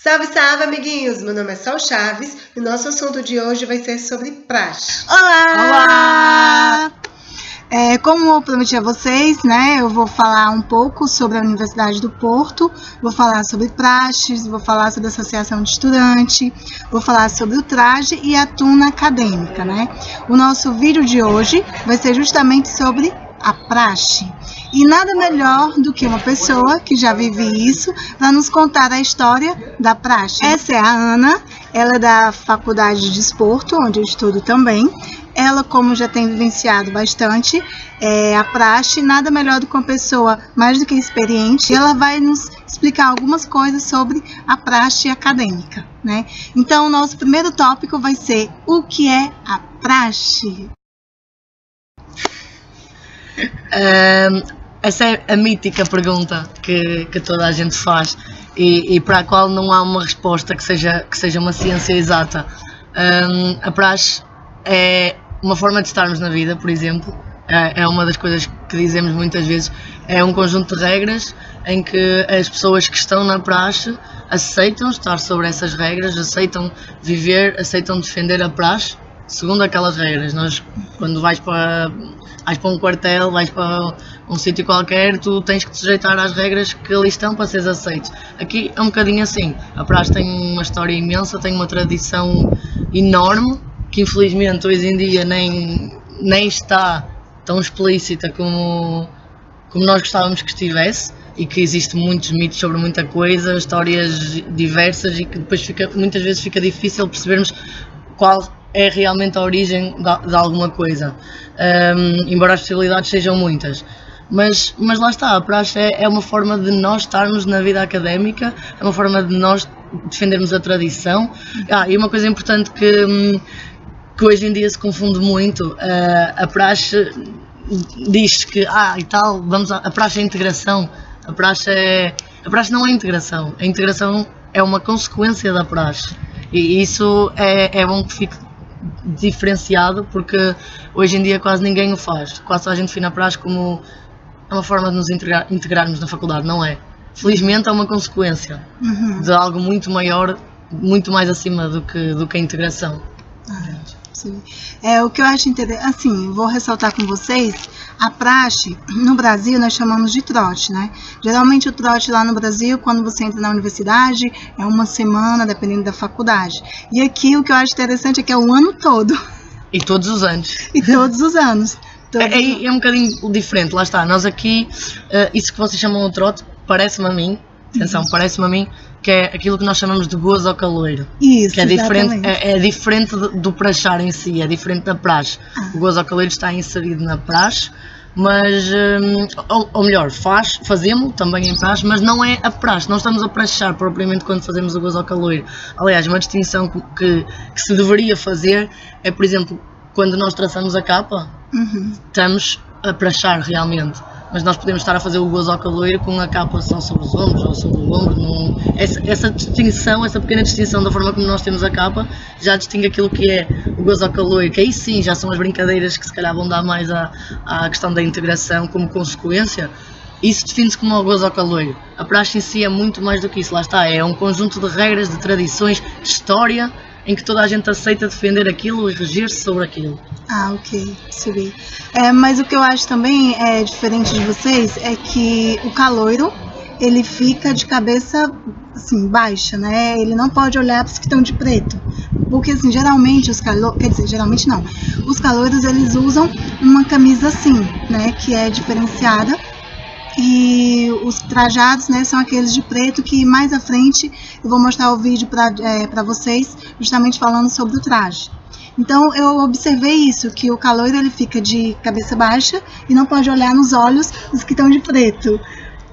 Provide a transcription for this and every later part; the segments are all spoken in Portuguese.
Salve, salve, amiguinhos! Meu nome é Sol Chaves e o nosso assunto de hoje vai ser sobre praxe. Olá! Como eu prometi a vocês, né, eu vou falar um pouco sobre a Universidade do Porto, vou falar sobre praxes, vou falar sobre a associação de estudante, vou falar sobre o traje e a tuna acadêmica, né? O nosso vídeo de hoje vai ser justamente sobre a praxe. E nada melhor do que uma pessoa que já vive isso para nos contar a história da praxe. Essa é a Ana, ela é da Faculdade de Desporto, onde eu estudo também. Ela, como já tem vivenciado bastante a praxe, nada melhor do que uma pessoa mais do que experiente. Ela vai nos explicar algumas coisas sobre a praxe acadêmica, né? Então, o nosso primeiro tópico vai ser o que é a praxe. Essa é a mítica pergunta que toda a gente faz e para a qual não há uma resposta que seja uma ciência exata. A praxe é uma forma de estarmos na vida, por exemplo, é uma das coisas que dizemos muitas vezes, é um conjunto de regras em que as pessoas que estão na praxe aceitam estar sobre essas regras, aceitam viver, aceitam defender a praxe segundo aquelas regras. Nós, quando vais para um quartel, vais para um sítio qualquer, tu tens que te sujeitar às regras que ali estão para seres aceito. Aqui é um bocadinho assim, a praxe tem uma história imensa, tem uma tradição enorme, que infelizmente hoje em dia nem está tão explícita como nós gostávamos que estivesse, e que existe muitos mitos sobre muita coisa, histórias diversas, e que depois muitas vezes fica difícil percebermos qual é realmente a origem de alguma coisa, embora as possibilidades sejam muitas. Mas lá está, a praxe é uma forma de nós estarmos na vida académica, é uma forma de nós defendermos a tradição. E uma coisa importante que hoje em dia se confunde muito, a praxe diz que e tal, a praxe é integração. A praxe não é integração, a integração é uma consequência da praxe, e isso é bom que fique diferenciado, porque hoje em dia quase ninguém o faz, quase a gente define a praxe como uma forma de nos integrarmos na faculdade, não é? Felizmente é uma consequência de algo muito maior, muito mais acima do que a integração. Sim. O que eu acho interessante, assim, vou ressaltar com vocês, a praxe, no Brasil nós chamamos de trote, né? Geralmente o trote lá no Brasil, quando você entra na universidade, é uma semana, dependendo da faculdade. E aqui o que eu acho interessante é que é o ano todo. E todos os anos. E todos os anos. É um bocadinho diferente, lá está. Nós aqui, isso que vocês chamam de trote, parece-me a mim, atenção, parece-me a mim, que é aquilo que nós chamamos de gozo ao caloiro. Isso, que é diferente do praxar em si, é diferente da praxe. O gozo ao caloiro está inserido na praxe, mas, ou melhor, fazemos também em praxe, mas não é a praxe, não estamos a praxar propriamente quando fazemos o gozo ao caloiro. Aliás, uma distinção que se deveria fazer é, por exemplo, quando nós traçamos a capa, estamos a praxar realmente. Mas nós podemos estar a fazer o gozo ao caloiro com a capa só sobre os ombros ou sobre o ombro. Essa distinção, essa pequena distinção da forma como nós temos a capa, já distingue aquilo que é o gozo ao caloiro, que aí sim já são as brincadeiras que se calhar vão dar mais à questão da integração como consequência. Isso define-se como o gozo ao caloiro. A praxe em si é muito mais do que isso, lá está, é um conjunto de regras, de tradições, de história, em que toda a gente aceita defender aquilo e reger-se sobre aquilo. Ok, percebi. Mas o que eu acho também diferente de vocês é que o caloiro, ele fica de cabeça assim, baixa, né? Ele não pode olhar para os que estão de preto. Porque assim, geralmente geralmente não. Os caloiros, eles usam uma camisa assim, né? Que é diferenciada. E os trajados, né, são aqueles de preto, que mais à frente eu vou mostrar o vídeo para vocês, justamente falando sobre o traje. Então eu observei isso, que o caloiro ele fica de cabeça baixa e não pode olhar nos olhos dos que estão de preto.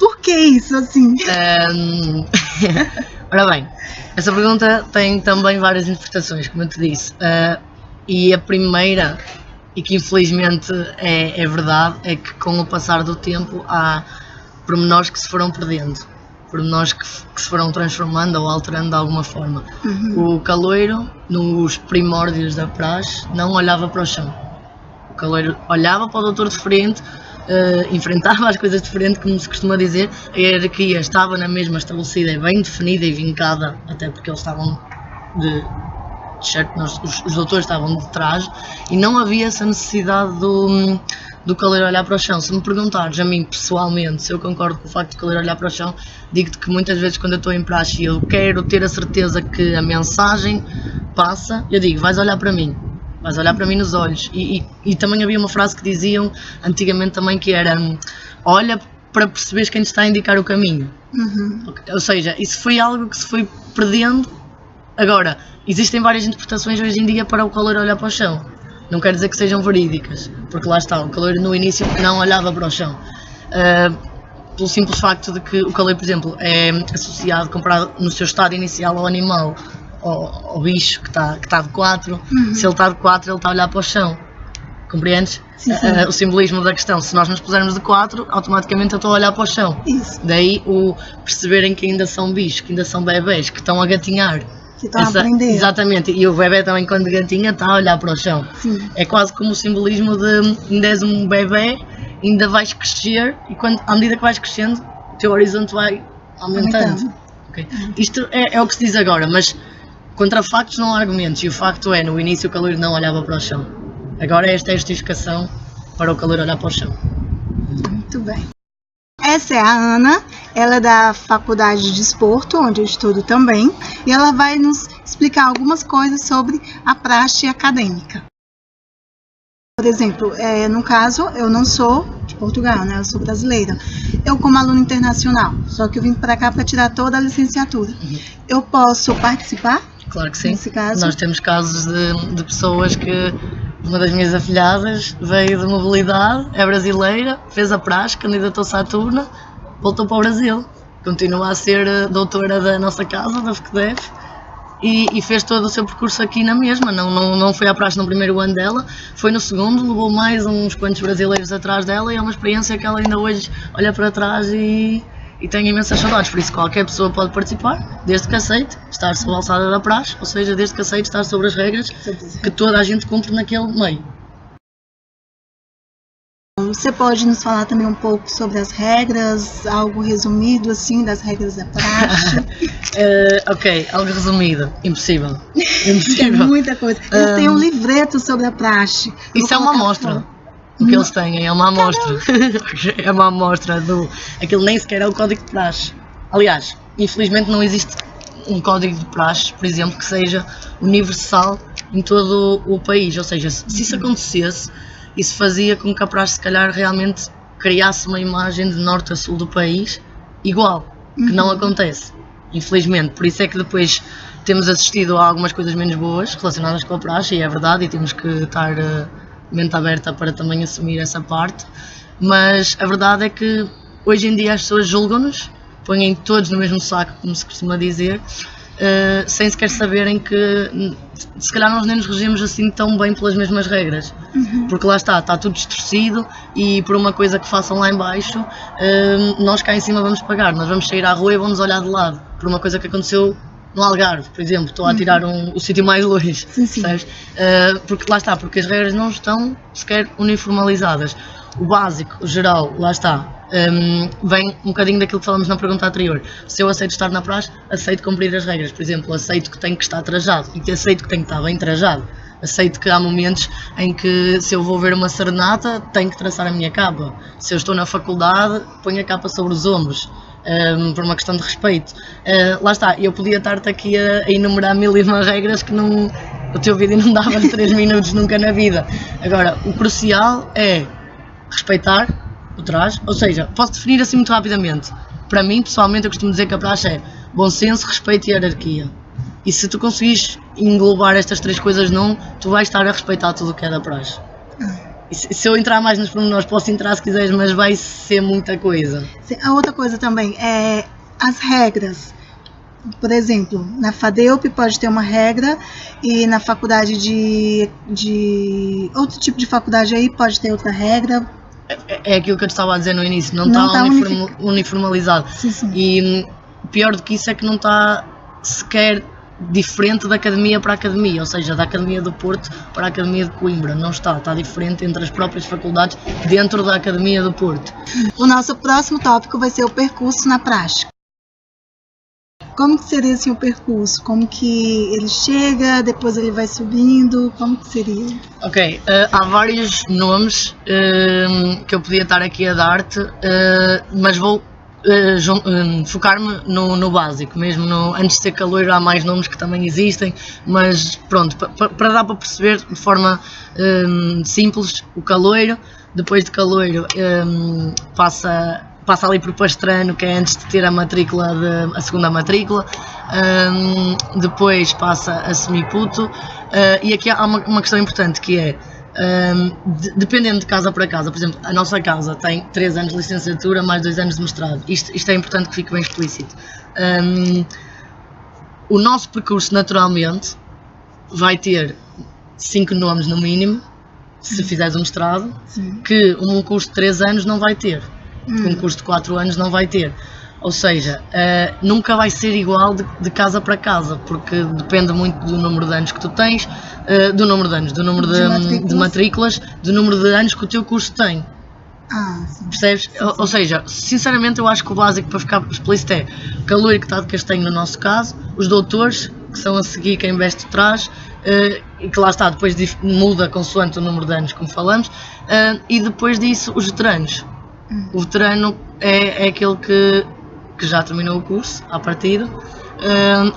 Por que isso, assim? Ora bem, essa pergunta tem também várias interpretações, como eu te disse. E a primeira, e que infelizmente é verdade, é que com o passar do tempo há pormenores que se foram perdendo, pormenores que se foram transformando ou alterando de alguma forma. O caloiro, nos primórdios da praxe, não olhava para o chão. O caloiro olhava para o doutor de frente, enfrentava as coisas de frente, como se costuma dizer. A hierarquia estava na mesma estabelecida, bem definida e vincada, até porque eles estavam certo, os doutores estavam de trás, e não havia essa necessidade do caleiro olhar para o chão. Se me perguntares a mim pessoalmente se eu concordo com o facto de caleiro olhar para o chão, digo-te que muitas vezes quando eu estou em praxe e eu quero ter a certeza que a mensagem passa, eu digo, vais olhar para mim nos olhos. E também havia uma frase que diziam antigamente também, que era: olha para perceberes quem te está a indicar o caminho. Ou seja, isso foi algo que se foi perdendo. Agora, existem várias interpretações hoje em dia para o caleiro olhar para o chão. Não quer dizer que sejam verídicas, porque lá está, o caleiro no início não olhava para o chão. Pelo simples facto de que o caleiro, por exemplo, é associado, comparado no seu estado inicial ao animal, ao bicho que está de 4, se ele está de 4, ele está a olhar para o chão. Compreendes? Sim. O simbolismo da questão. Se nós nos pusermos de 4, automaticamente eu estou a olhar para o chão. Isso. Daí o perceberem que ainda são bichos, que ainda são bebés, que estão a gatinhar. Que estão a aprender. Exatamente, e o bebê também, quando gatinha, está a olhar para o chão. Sim. É quase como o simbolismo de ainda és um bebê, ainda vais crescer, e à medida que vais crescendo, o teu horizonte vai aumentando. Okay. Isto é o que se diz agora, mas contra factos não há argumentos, e o facto é, no início o caleiro não olhava para o chão. Agora esta é a justificação para o caleiro olhar para o chão. Muito bem. Essa é a Ana, ela é da Faculdade de Desporto, onde eu estudo também, e ela vai nos explicar algumas coisas sobre a praxe acadêmica. Por exemplo, no caso, eu não sou de Portugal, né? Eu sou brasileira. Eu, como aluna internacional, só que eu vim para cá para tirar toda a licenciatura. Eu posso participar? Claro que sim. Nesse caso? Nós temos casos de pessoas que... Uma das minhas afilhadas veio de mobilidade, é brasileira, fez a praxe, candidatou-se à turna, voltou para o Brasil. Continua a ser doutora da nossa casa, da FQDF, e fez todo o seu percurso aqui na mesma. Não foi à praxe no primeiro ano dela, foi no segundo, levou mais uns quantos brasileiros atrás dela, e é uma experiência que ela ainda hoje olha para trás e tem imensas saudades. Por isso qualquer pessoa pode participar, desde que aceite estar sob a alçada da praxe, ou seja, desde que aceite estar sobre as regras que toda a gente cumpre naquele meio. Você pode nos falar também um pouco sobre as regras, algo resumido assim das regras da praxe? Ok, algo resumido, impossível. Tem muita coisa. Eles têm um livreto sobre a praxe. Isso é uma amostra. O que eles têm é uma amostra. É uma amostra aquilo nem sequer é o código de praxe. Aliás, infelizmente não existe um código de praxe, por exemplo, que seja universal em todo o país. Ou seja, se isso acontecesse, isso fazia com que a praxe se calhar realmente criasse uma imagem de norte a sul do país igual, que não acontece, infelizmente. Por isso é que depois temos assistido a algumas coisas menos boas relacionadas com a praxe, e é verdade, e temos que estar mente aberta para também assumir essa parte. Mas a verdade é que hoje em dia as pessoas julgam-nos, põem todos no mesmo saco, como se costuma dizer, sem sequer saberem que se calhar nós nem nos regemos assim tão bem pelas mesmas regras. Porque lá está tudo distorcido, e por uma coisa que façam lá em baixo, nós cá em cima vamos pagar. Nós vamos sair à rua e vamos olhar de lado por uma coisa que aconteceu no Algarve, por exemplo. Estou a tirar o sítio mais longe, sabes? Porque lá está, porque as regras não estão sequer uniformizadas. O básico, o geral, lá está, vem um bocadinho daquilo que falamos na pergunta anterior. Se eu aceito estar na praxe, aceito cumprir as regras. Por exemplo, aceito que tenho que estar trajado, e aceito que tenho que estar bem trajado. Aceito que há momentos em que, se eu vou ver uma serenata, tenho que traçar a minha capa. Se eu estou na faculdade, ponho a capa sobre os ombros. Por uma questão de respeito. Lá está, eu podia estar-te aqui a enumerar 1001 regras que o teu vídeo não dava 3 minutos nunca na vida. Agora, o crucial é respeitar o traje, ou seja, posso definir assim muito rapidamente. Para mim, pessoalmente, eu costumo dizer que a praxe é bom senso, respeito e hierarquia. E se tu conseguires englobar estas 3 coisas tu vais estar a respeitar tudo o que é da praxe. E se eu entrar mais nos pormenores, posso entrar se quiseres, mas vai ser muita coisa. A outra coisa também é as regras. Por exemplo, na FADEUP pode ter uma regra, e na faculdade de outro tipo de faculdade aí pode ter outra regra. É aquilo que eu te estava a dizer no início, não está uniformalizado. Sim. E pior do que isso é que não está sequer diferente da academia para a academia, ou seja, da Academia do Porto para a Academia de Coimbra. Não está diferente entre as próprias faculdades dentro da Academia do Porto. O nosso próximo tópico vai ser o percurso na prática. Como que seria assim o percurso? Como que ele chega, depois ele vai subindo? Como que seria? Ok, há vários nomes que eu podia estar aqui a dar-te, mas vou focar-me no básico, mesmo antes de ser caloiro há mais nomes que também existem, mas pronto, para dar para perceber de forma simples, o caloiro, depois de caloiro passa ali por pastrano, que é antes de ter a segunda matrícula, depois passa a semiputo, e aqui há uma questão importante que é, dependendo de casa para casa, por exemplo, a nossa casa tem 3 anos de licenciatura mais 2 anos de mestrado, isto é importante que fique bem explícito. O nosso percurso naturalmente vai ter 5 nomes no mínimo, se fizeres um mestrado, que um curso de 3 anos não vai ter. Que um curso de 4 anos não vai ter, ou seja, nunca vai ser igual de casa para casa, porque depende muito do número de anos que tu tens, do número de matrículas, do número de anos que o teu curso tem. Percebes? Ou seja, sinceramente eu acho que o básico para ficar explícito é o caloiro que está de castanho no nosso caso, os doutores, que são a seguir quem veste trás, e que lá está, depois muda consoante o número de anos, como falamos, e depois disso os veteranos. O veterano é aquele que já terminou o curso, à partida,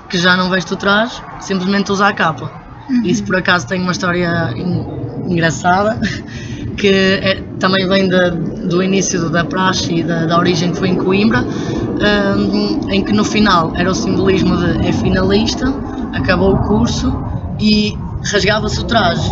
que já não veste o traje, simplesmente usa a capa. Isso por acaso tem uma história engraçada, que também vem do início da praxe e da origem que foi em Coimbra, em que no final era o simbolismo de é finalista, acabou o curso e rasgava-se o traje.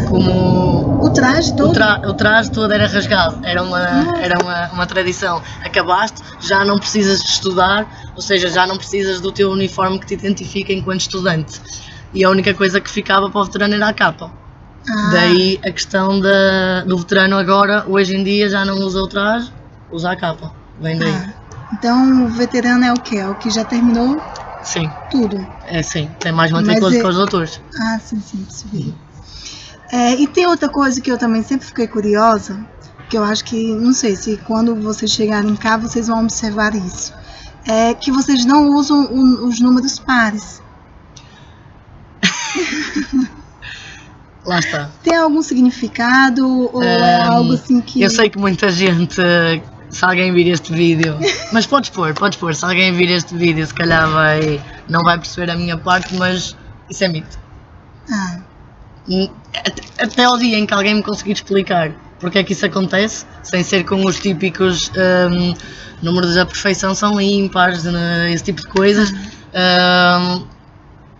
Como o traje todo? O traje todo era rasgado, era uma tradição. Acabaste, já não precisas de estudar, ou seja, já não precisas do teu uniforme que te identifica enquanto estudante. E a única coisa que ficava para o veterano era a capa. Daí a questão do veterano agora, hoje em dia, já não usa o traje, usa a capa. Vem daí. Então o veterano é o quê? É o que já terminou? Sim. Tudo? Sim, tem mais matrículas que os doutores. Sim, percebi. E tem outra coisa que eu também sempre fiquei curiosa, que eu acho que, não sei se quando vocês chegarem cá vocês vão observar isso, é que vocês não usam os números pares. Lá está. Tem algum significado ou é algo assim que... Eu sei que muita gente, se alguém vir este vídeo, mas podes pôr, se alguém vir este vídeo se calhar não vai perceber a minha parte, mas isso é mito. Até ao dia em que alguém me conseguir explicar porque é que isso acontece, sem ser com os típicos números da perfeição são ímpares, esse tipo de coisas,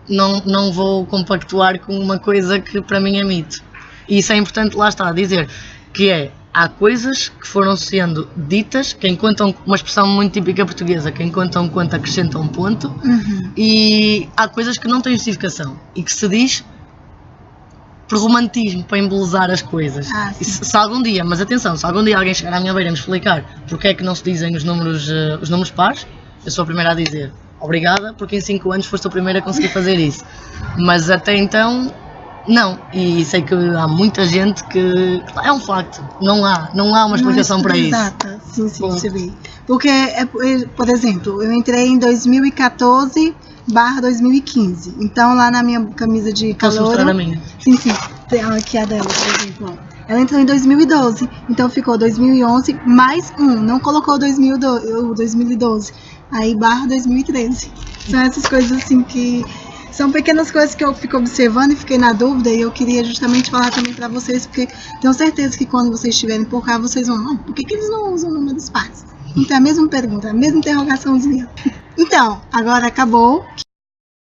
não vou compactuar com uma coisa que para mim é mito. E isso é importante, lá está, dizer que há coisas que foram sendo ditas, quem conta uma expressão muito típica portuguesa, quem conta um conto acrescenta um ponto, e há coisas que não têm justificação e que se diz por romantismo, para embelezar as coisas. Se algum dia, mas atenção, se algum dia alguém chegar à minha beira e me explicar porque é que não se dizem os números pares, eu sou a primeira a dizer obrigada, porque em 5 anos foste a primeira a conseguir fazer isso. Mas até então, não. E sei que há muita gente que... É um facto, não há uma explicação para isso. Exata, sim, percebi. Porque, por exemplo, eu entrei em 2014/2015. Então, lá na minha camisa de calouro... Posso mostrar a minha? Sim. Tem aqui a dela, por exemplo. Ela entrou em 2012. Então, ficou 2011 mais 1. Não colocou 2012. Aí, /2013. São essas coisas assim que... São pequenas coisas que eu fico observando e fiquei na dúvida. E eu queria justamente falar também pra vocês. Porque tenho certeza que quando vocês estiverem por cá, vocês vão... Por que eles não usam números pares? Então, a mesma pergunta, a mesma interrogaçãozinha. Então, agora acabou,